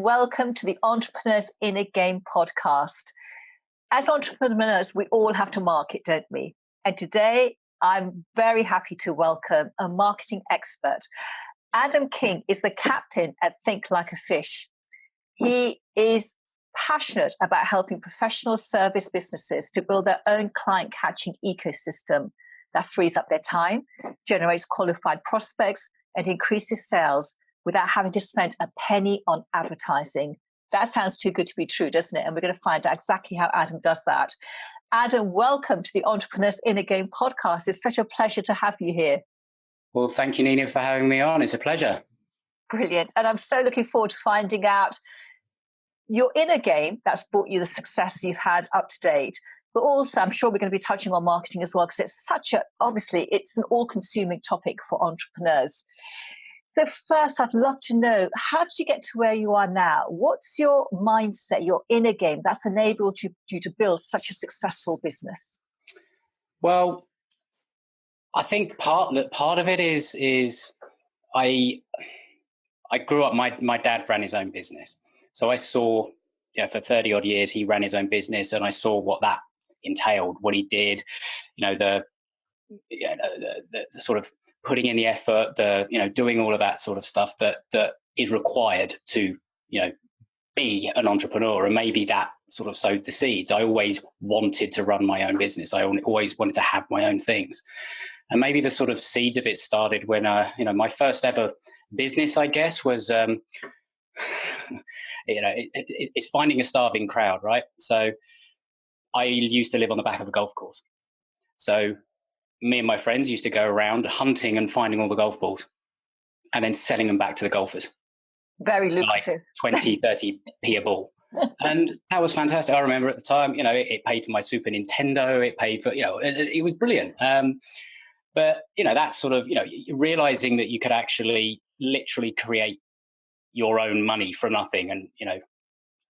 welcome to the Entrepreneurs Inner Game podcast. As entrepreneurs, we all have to market, don't we? And today, I'm very happy to welcome a marketing expert. Adam King is the captain at Think Like a Fish. He is passionate about helping professional service businesses to build their own client-catching ecosystem that frees up their time, generates qualified prospects, and increases sales without having to spend a penny on advertising. That sounds too good to be true, doesn't it? And we're going to find out exactly how Adam does that. Adam, welcome to the Entrepreneurs Inner Game podcast. It's such a pleasure to have you here. Well, thank you, Nina, for having me on. It's a pleasure. Brilliant. And I'm so looking forward to finding out your inner game that's brought you the success you've had up to date. But also, I'm sure we're going to be touching on marketing as well, because it's an all-consuming topic for entrepreneurs. So first, I'd love to know, how did you get to where you are now? What's your mindset, your inner game that's enabled you to build such a successful business? Well, I think part of it is I grew up, my dad ran his own business. So I saw, for 30 odd years, he ran his own business, and I saw what that entailed, what he did, the sort of putting in the effort, doing all of that sort of stuff that is required to, be an entrepreneur. And maybe that sort of sowed the seeds. I always wanted to run my own business. I always wanted to have my own things. And maybe the sort of seeds of it started when, my first ever business, I guess, was, it's finding a starving crowd, right? So I used to live on the back of a golf course. So me and my friends used to go around hunting and finding all the golf balls and then selling them back to the golfers. Very lucrative. Like 20, 30p a ball. And that was fantastic. I remember at the time, it paid for my Super Nintendo. It paid for, it was brilliant. But, that's sort of, realizing that you could actually literally create your own money from nothing, and,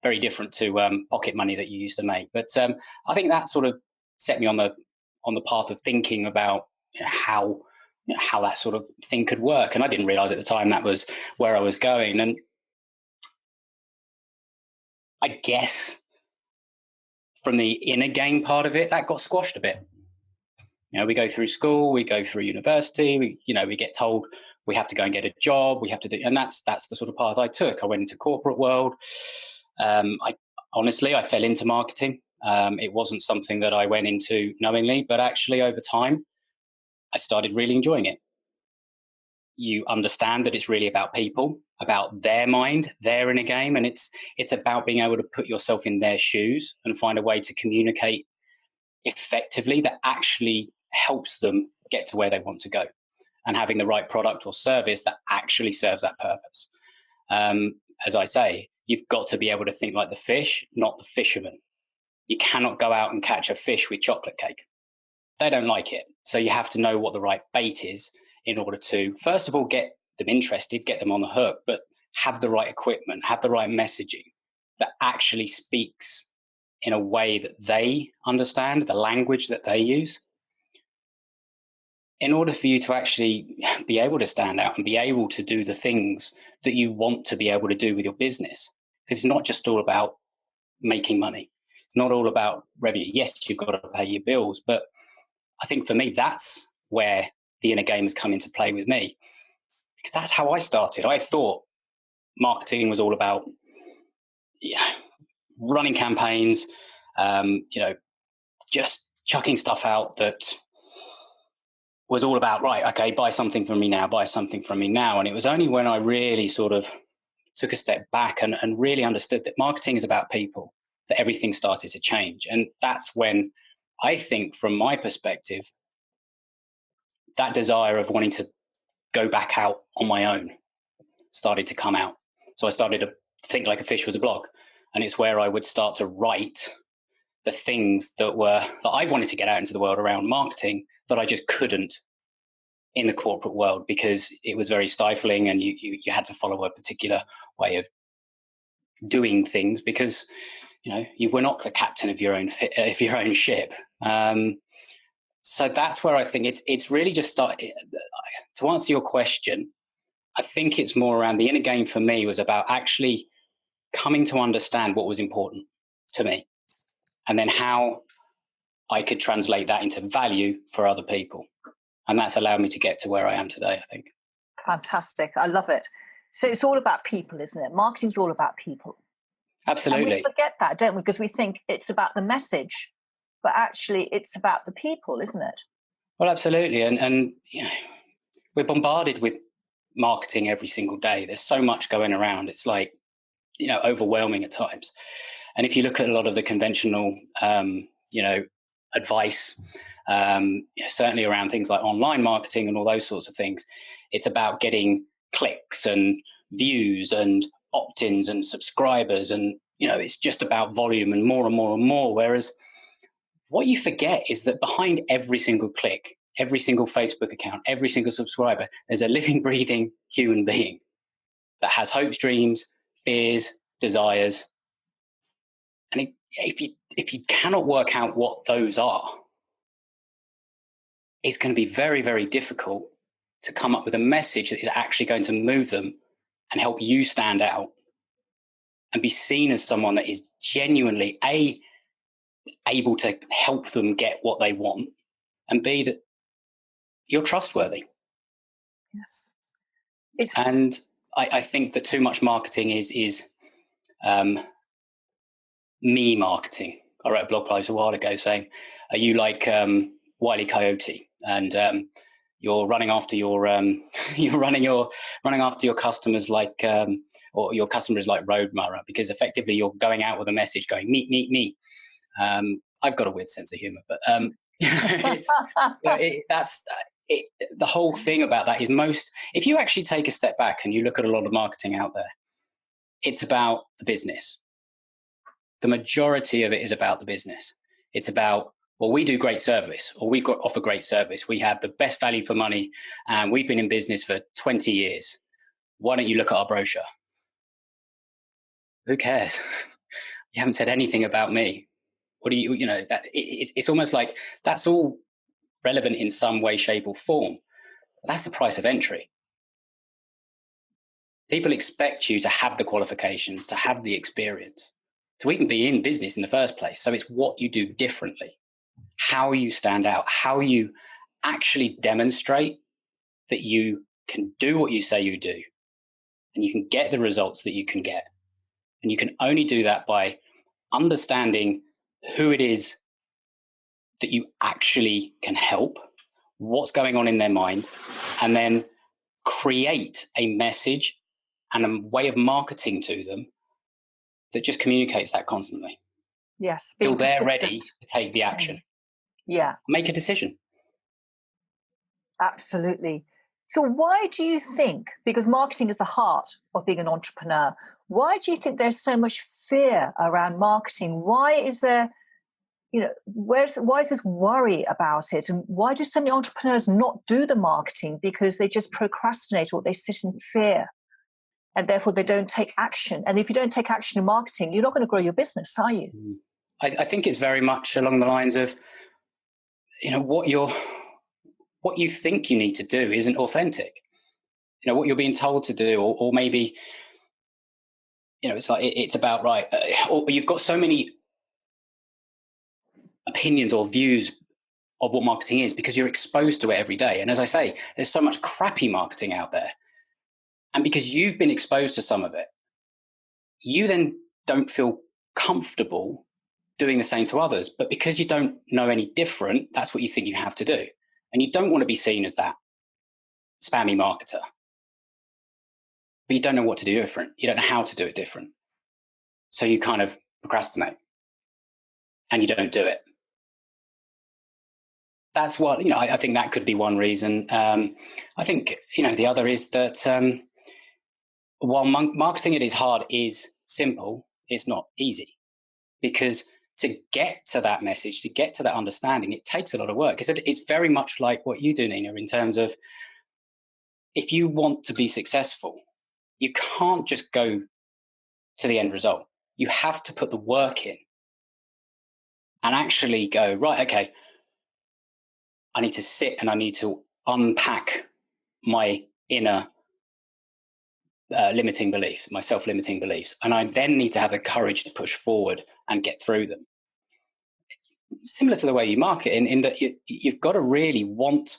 very different to pocket money that you used to make. But I think that sort of set me on the path of thinking about how that sort of thing could work. And I didn't realize at the time that was where I was going. And I guess from the inner game part of it, that got squashed a bit. We go through school, we go through university, we get told we have to go and get a job, we have to do, and that's the sort of path I took. I went into corporate world. I fell into marketing. It wasn't something that I went into knowingly, but actually over time, I started really enjoying it. You understand that it's really about people, about their mind, their inner game, and it's about being able to put yourself in their shoes and find a way to communicate effectively that actually helps them get to where they want to go, and having the right product or service that actually serves that purpose. As I say, you've got to be able to think like the fish, not the fisherman. You cannot go out and catch a fish with chocolate cake. They don't like it. So you have to know what the right bait is in order to, first of all, get them interested, get them on the hook, but have the right equipment, have the right messaging that actually speaks in a way that they understand, the language that they use. In order for you to actually be able to stand out and be able to do the things that you want to be able to do with your business. Because it's not just all about making money. It's not all about revenue. Yes, you've got to pay your bills, but I think for me, that's where the inner game has come into play with me. Because that's how I started. I thought marketing was all about running campaigns, just chucking stuff out that was all about, right, okay, buy something from me now, buy something from me now. And it was only when I really sort of took a step back and really understood that marketing is about people that everything started to change. And that's when I think, from my perspective, that desire of wanting to go back out on my own started to come out. So I started to Think Like a Fish was a blog. And it's where I would start to write the things that I wanted to get out into the world around marketing that I just couldn't in the corporate world, because it was very stifling and you had to follow a particular way of doing things, because you were not the captain of your own ship. So that's where I think it's really just started. To answer your question, I think it's more around the inner game for me was about actually coming to understand what was important to me, and then how I could translate that into value for other people. And that's allowed me to get to where I am today, I think. Fantastic. I love it. So it's all about people, isn't it? Marketing's all about people. Absolutely. And we forget that, don't we? Because we think it's about the message, but actually it's about the people, isn't it? Well, absolutely. And you know, we're bombarded with marketing every single day. There's so much going around. It's like, you know, overwhelming at times. And if you look at a lot of the conventional, you know, advice, certainly around things like online marketing and all those sorts of things, it's about getting clicks and views and opt-ins and subscribers, and you know, it's just about volume and more and more and more. Whereas what you forget is that behind every single click, every single Facebook account, every single subscriber, there's a living, breathing human being that has hopes, dreams, fears, desires. And if you cannot work out what those are, it's going to be very, very difficult to come up with a message that is actually going to move them and help you stand out and be seen as someone that is genuinely able to help them get what they want, and B, that you're trustworthy. Yes. And I think that too much marketing is me marketing. I wrote a blog post a while ago saying, "Are you like Wile E. Coyote, and you're running after your you're running after your customers like or your customers like Roadrunner, because effectively you're going out with a message going meet me." I've got a weird sense of humor, but it's, that's the whole thing about that is if you actually take a step back and you look at a lot of marketing out there, it's about the business. The majority of it is about the business. It's about, well, we do great service, or we offer great service. We have the best value for money, and we've been in business for 20 years. Why don't you look at our brochure? Who cares? You haven't said anything about me. What do you know, that it's almost like that's all relevant in some way, shape, or form. That's the price of entry. People expect you to have the qualifications, to have the experience, to even be in business in the first place. So it's what you do differently, how you stand out, how you actually demonstrate that you can do what you say you do, and you can get the results that you can get. And you can only do that by understanding who it is that you actually can help, what's going on in their mind, and then create a message and a way of marketing to them that just communicates that constantly. Yes. Till they're ready to take the action. Yeah. Make a decision. Absolutely. So why do you think, because marketing is the heart of being an entrepreneur, why do you think there's so much fear around marketing? Why is there, you know, why is this worry about it? And why do so many entrepreneurs not do the marketing? Because they just procrastinate, or they sit in fear, and therefore they don't take action. And if you don't take action in marketing, you're not going to grow your business, are you? I think it's very much along the lines of, you know, what you think you need to do isn't authentic. You know, what you're being told to do, or maybe, you know, it's like it's about, right, or you've got so many opinions or views of what marketing is because you're exposed to it every day. And as I say, there's so much crappy marketing out there. And because you've been exposed to some of it, you then don't feel comfortable doing the same to others. But because you don't know any different, that's what you think you have to do. And you don't want to be seen as that spammy marketer. But you don't know what to do different. You don't know how to do it different. So you kind of procrastinate and you don't do it. That's what, you know, I think that could be one reason. I think, you know, the other is that while marketing at its heart is simple, it's not easy, because to get to that message, to get to that understanding, it takes a lot of work. It's very much like what you do, Nina, in terms of, if you want to be successful, you can't just go to the end result. You have to put the work in and actually go, right, okay, I need to sit and I need to unpack my inner limiting beliefs, my self-limiting beliefs, and I then need to have the courage to push forward and get through them. Similar to the way you market, in that you've got to really want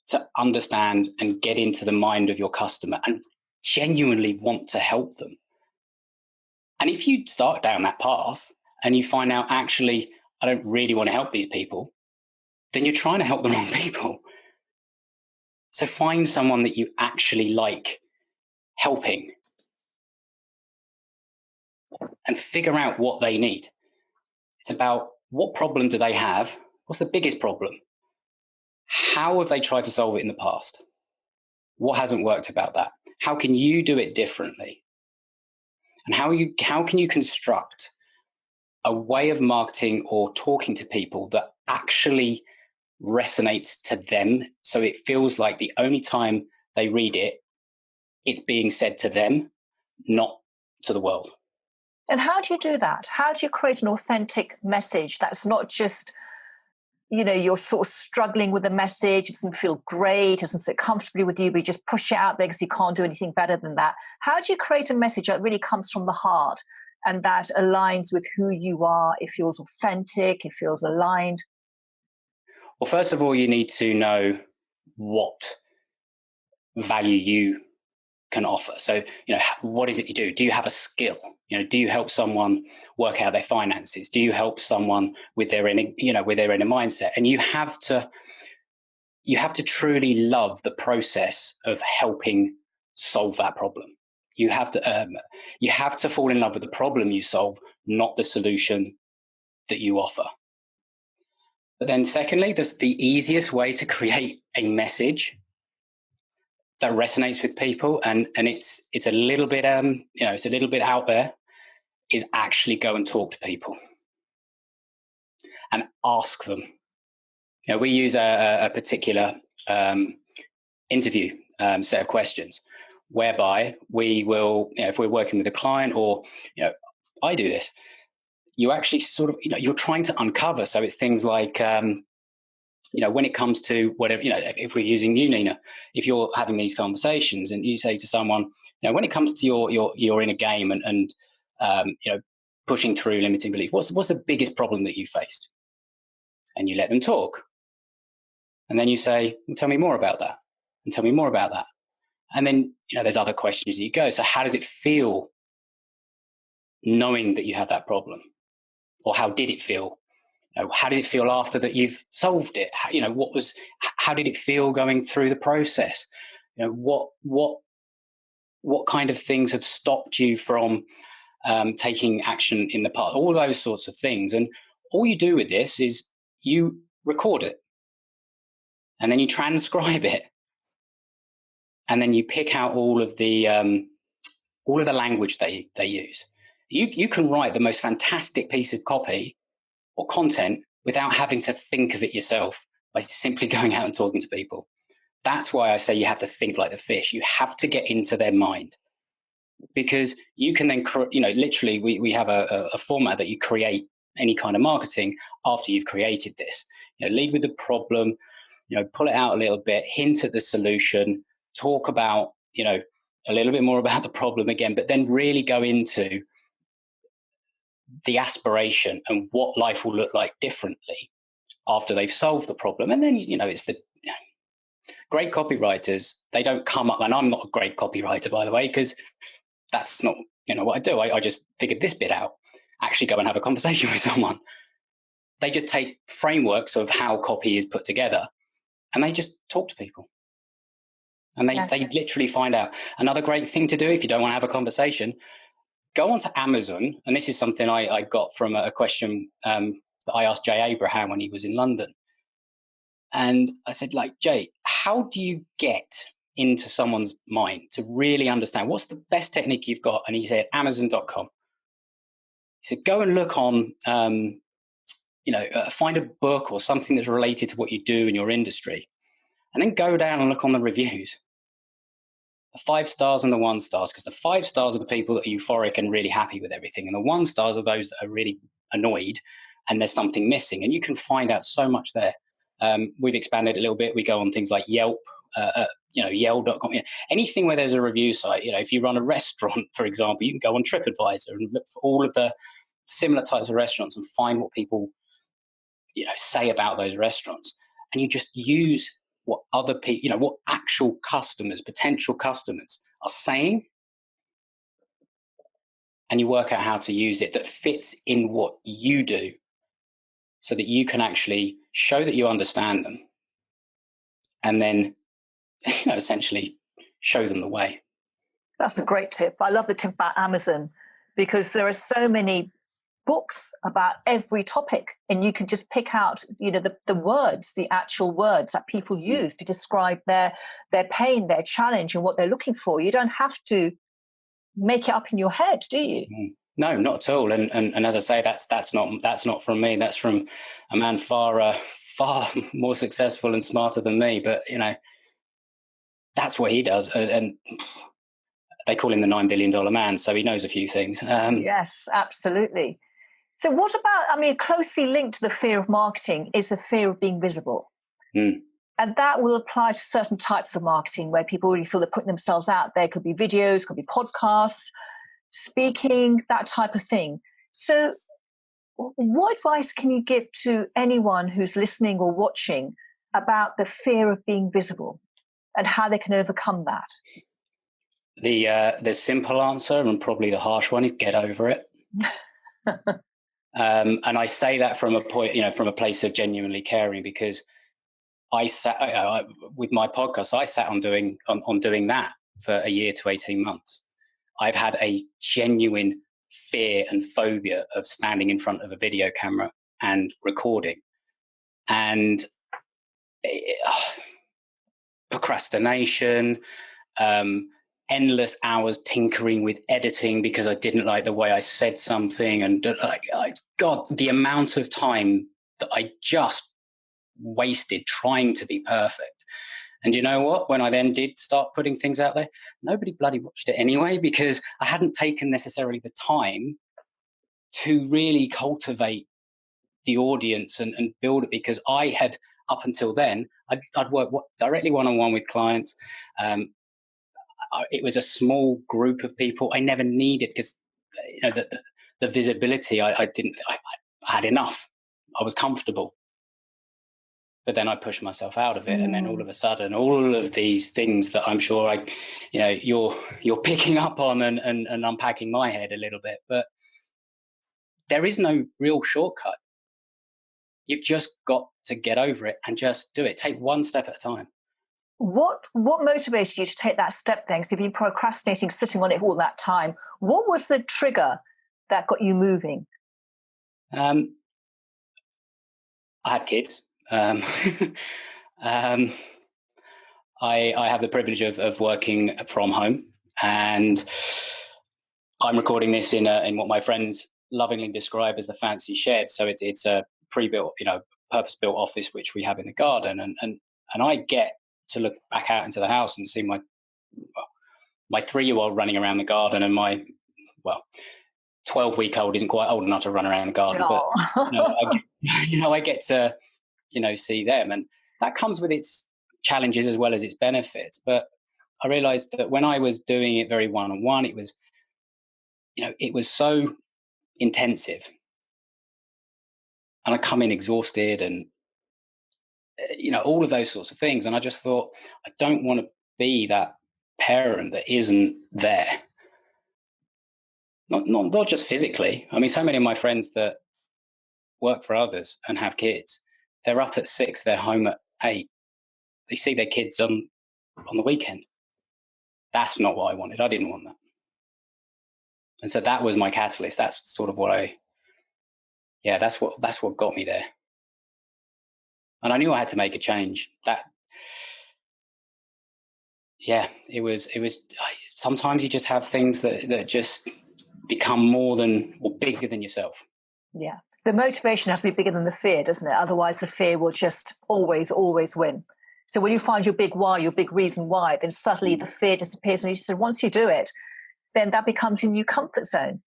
to understand and get into the mind of your customer and genuinely want to help them. And if you start down that path and you find out, actually, I don't really want to help these people, then you're trying to help the wrong people. So find someone that you actually like helping and figure out what they need. It's about, what problem do they have? What's the biggest problem? How have they tried to solve it in the past? What hasn't worked about that? How can you do it differently? And how can you construct a way of marketing or talking to people that actually resonates to them, so it feels like the only time they read it, it's being said to them, not to the world. And how do you do that? How do you create an authentic message that's not just, you're sort of struggling with the message, it doesn't feel great, it doesn't sit comfortably with you, but you just push it out there because you can't do anything better than that? How do you create a message that really comes from the heart and that aligns with who you are? It feels authentic, it feels aligned. Well, first of all, you need to know what value you can offer. So, what is it you do? Do you have a skill? Do you help someone work out their finances? Do you help someone with their inner mindset? And you have to truly love the process of helping solve that problem. You have to fall in love with the problem you solve, not the solution that you offer. But then secondly, the easiest way to create a message that resonates with people, and it's a little bit it's a little bit out there, is actually go and talk to people and ask them. We use a particular interview set of questions whereby we will, if we're working with a client, or I do this, you actually sort of, you're trying to uncover. So it's things like, when it comes to whatever, if we're using you, Nina, if you're having these conversations and you say to someone, when it comes to your inner game and pushing through limiting belief, what's the biggest problem that you faced? And you let them talk. And then you say, well, tell me more about that. And tell me more about that. And then, there's other questions that you go. So how does it feel knowing that you have that problem? Or how did it feel? How did it feel after that you've solved it? How did it feel going through the process? What kind of things have stopped you from taking action in the past? All those sorts of things. And all you do with this is you record it, and then you transcribe it, and then you pick out all of the language they use. You can write the most fantastic piece of copy or content without having to think of it yourself, by simply going out and talking to people. That's why I say you have to think like the fish. You have to get into their mind, because you can then, literally we have a format that you create any kind of marketing after you've created this. Lead with the problem, pull it out a little bit, hint at the solution, talk about, a little bit more about the problem again, but then really go into the aspiration and what life will look like differently after they've solved the problem. And then, it's the great copywriters, they don't come up, and I'm not a great copywriter, by the way, because that's not, what I do. I just figured this bit out. Actually go and have a conversation with someone. They just take frameworks of how copy is put together and they just talk to people. And they literally find out. Another great thing to do if you don't want to have a conversation, go onto Amazon. And this is something I got from a question that I asked Jay Abraham when he was in London. And I said, Jay, how do you get into someone's mind to really understand what's the best technique you've got? And he said, Amazon.com. He said, go and look on, find a book or something that's related to what you do in your industry. And then go down and look on the reviews. The 5 stars and the 1 stars, because the 5 stars are the people that are euphoric and really happy with everything. And the 1 stars are those that are really annoyed and there's something missing. And you can find out so much there. We've expanded a little bit. We go on things like Yelp, Yale.com, anything where there's a review site. If you run a restaurant, for example, you can go on TripAdvisor and look for all of the similar types of restaurants and find what people say about those restaurants, and you just use what other people, what actual customers, potential customers are saying, and you work out how to use it that fits in what you do, so that you can actually show that you understand them, and then essentially show them the way. That's a great tip. I love the tip about Amazon, because there are so many books about every topic, and you can just pick out the words, the actual words that people use to describe their pain, their challenge, and what they're looking for. You don't have to make it up in your head, do you? No, not at all. And as I say, that's not from me. That's from a man far more successful and smarter than me. But that's what he does, and they call him the $9 billion man, so he knows a few things. Yes, absolutely. So what about, closely linked to the fear of marketing is the fear of being visible. And that will apply to certain types of marketing where people really feel they're putting themselves out there. Could be videos, could be podcasts, speaking, that type of thing. So what advice can you give to anyone who's listening or watching about the fear of being visible and how they can overcome that? The simple answer, and probably the harsh one, is get over it. And I say that from a point, from a place of genuinely caring, because I sat with my podcast. I sat on doing that for a year to 18 months. I've had a genuine fear and phobia of standing in front of a video camera and recording, and procrastination, endless hours tinkering with editing because I didn't like the way I said something, and God, the amount of time that I just wasted trying to be perfect. And you know what? When I then did start putting things out there, nobody bloody watched it anyway, because I hadn't taken necessarily the time to really cultivate the audience and build it, because I had, up until then, I'd worked directly one-on-one with clients. It was a small group of people. I never needed, because the visibility, I had enough. I was comfortable. But then I pushed myself out of it, and then all of a sudden, all of these things that I'm sure you're picking up on and unpacking my head a little bit. But there is no real shortcut. You've just got to get over it and just do it. Take one step at a time. What motivated you to take that step then? Because you've been procrastinating, sitting on it all that time. What was the trigger that got you moving? I had kids. I have the privilege of working from home, and I'm recording this in what my friends lovingly describe as the fancy shed. So it's a pre-built, purpose-built office which we have in the garden, and I get to look back out into the house and see my 3-year-old running around the garden, and my 12-week-old isn't quite old enough to run around the garden, but I get to see them, and that comes with its challenges as well as its benefits. But I realized that when I was doing it very one-on-one, it was so intensive, and I come in exhausted and all of those sorts of things. And I just thought, I don't want to be that parent that isn't there. Not just physically. I mean, so many of my friends that work for others and have kids, they're up at 6, they're home at 8. They see their kids on the weekend. That's not what I wanted. I didn't want that. And so that was my catalyst. That's sort of that's what got me there. And I knew I had to make a change. It was sometimes you just have things that just become more than or bigger than yourself. Yeah. The motivation has to be bigger than the fear, doesn't it? Otherwise the fear will just always win. So when you find your big why, your big reason why, then suddenly the fear disappears. And you said, once you do it, then that becomes your new comfort zone.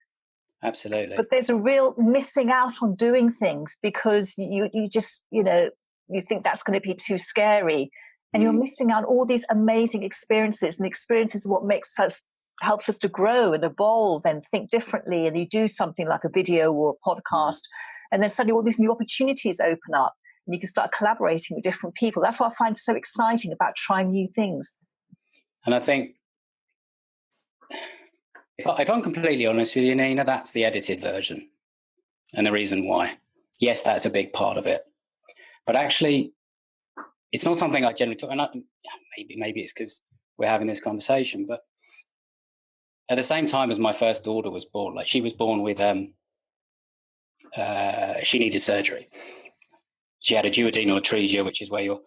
Absolutely. But there's a real missing out on doing things because you just, you think that's going to be too scary. And you're missing out on all these amazing experiences, and experiences are what helps us to grow and evolve and think differently. And you do something like a video or a podcast, and then suddenly all these new opportunities open up, and you can start collaborating with different people. That's what I find so exciting about trying new things. And I think, if I'm completely honest with you, Nina, that's the edited version. And the reason why, yes, that's a big part of it. But actually, it's not something I generally talk about. Maybe it's because we're having this conversation, but at the same time as my first daughter was born, like she was born with, she needed surgery. She had a duodenal atresia, which is where your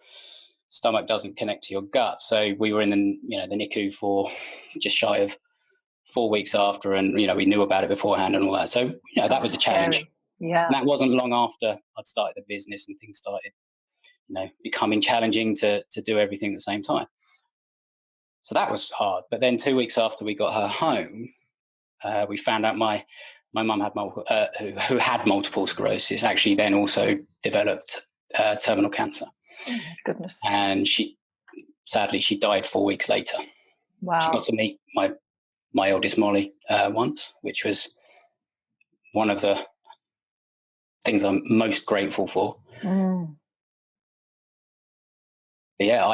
stomach doesn't connect to your gut. So we were in the NICU for just shy of 4 weeks after, and we knew about it beforehand and all that. So that was a challenge. Scary. Yeah, and that wasn't long after I'd started the business, and things started becoming challenging to do everything at the same time. So that was hard. But then 2 weeks after we got her home, we found out my mum had who had multiple sclerosis, actually then also developed terminal cancer. Oh, goodness. And sadly she died 4 weeks later. Wow. She got to meet my eldest Molly once, which was one of the things I'm most grateful for. But yeah,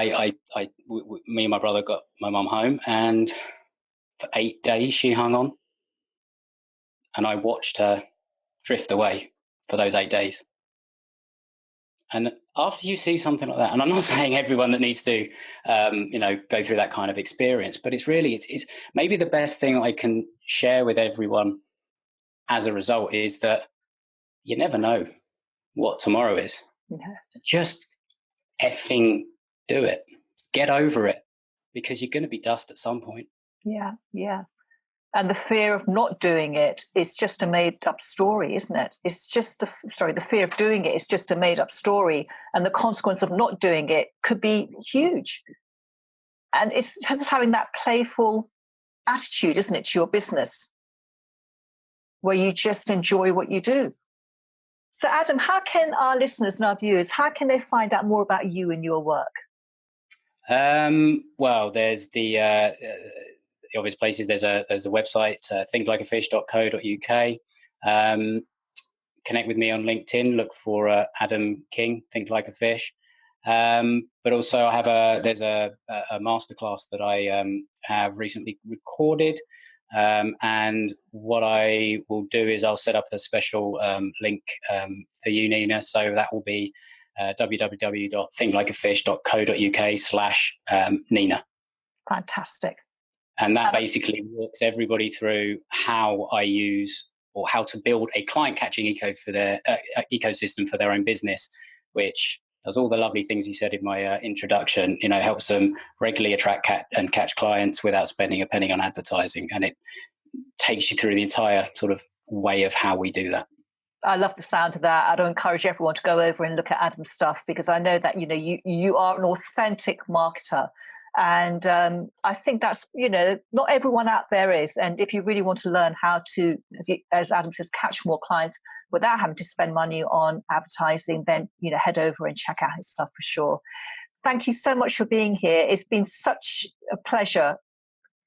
me and my brother got my mum home, and for 8 days she hung on, and I watched her drift away for those 8 days. And after you see something like that, and I'm not saying everyone that needs to, go through that kind of experience, but it's maybe the best thing I can share with everyone as a result is that you never know what tomorrow is. Yeah. Just effing do it. Get over it, because you're going to be dust at some point. Yeah, yeah. And the fear of not doing it is just a made-up story, isn't it? It's just the fear of doing it is just a made-up story, and the consequence of not doing it could be huge. And it's just having that playful attitude, isn't it, to your business, where you just enjoy what you do. So, Adam, how can our listeners and our viewers, how can they find out more about you and your work? Well, there's the obvious places. There's a website, thinklikeafish.co.uk. Connect with me on LinkedIn. Look for Adam King, Think Like a Fish. But also, there's a masterclass that I have recently recorded. And what I will do is I'll set up a special link for you, Nina. So that will be www.thinklikeafish.co.uk/Nina. Fantastic. And that basically walks everybody through how I use, or how to build a client catching ecosystem for their own business, which does all the lovely things you said in my introduction. Helps them regularly attract and catch clients without spending a penny on advertising. And it takes you through the entire sort of way of how we do that. I love the sound of that. I'd encourage everyone to go over and look at Adam's stuff, because I know that, you are an authentic marketer. And I think that's, not everyone out there is. And if you really want to learn how to, as Adam says, catch more clients without having to spend money on advertising, then, head over and check out his stuff for sure. Thank you so much for being here. It's been such a pleasure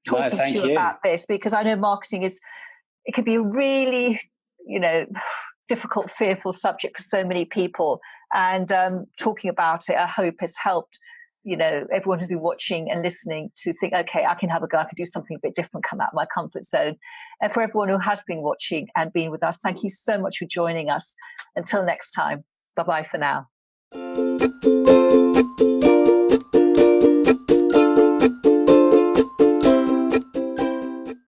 talking to you about this, because I know marketing it can be a really, difficult, fearful subject for so many people. And talking about it, I hope has helped, everyone who's been watching and listening to think, okay, I can have a go. I can do something a bit different, come out of my comfort zone. And for everyone who has been watching and been with us, thank you so much for joining us. Until next time, bye-bye for now.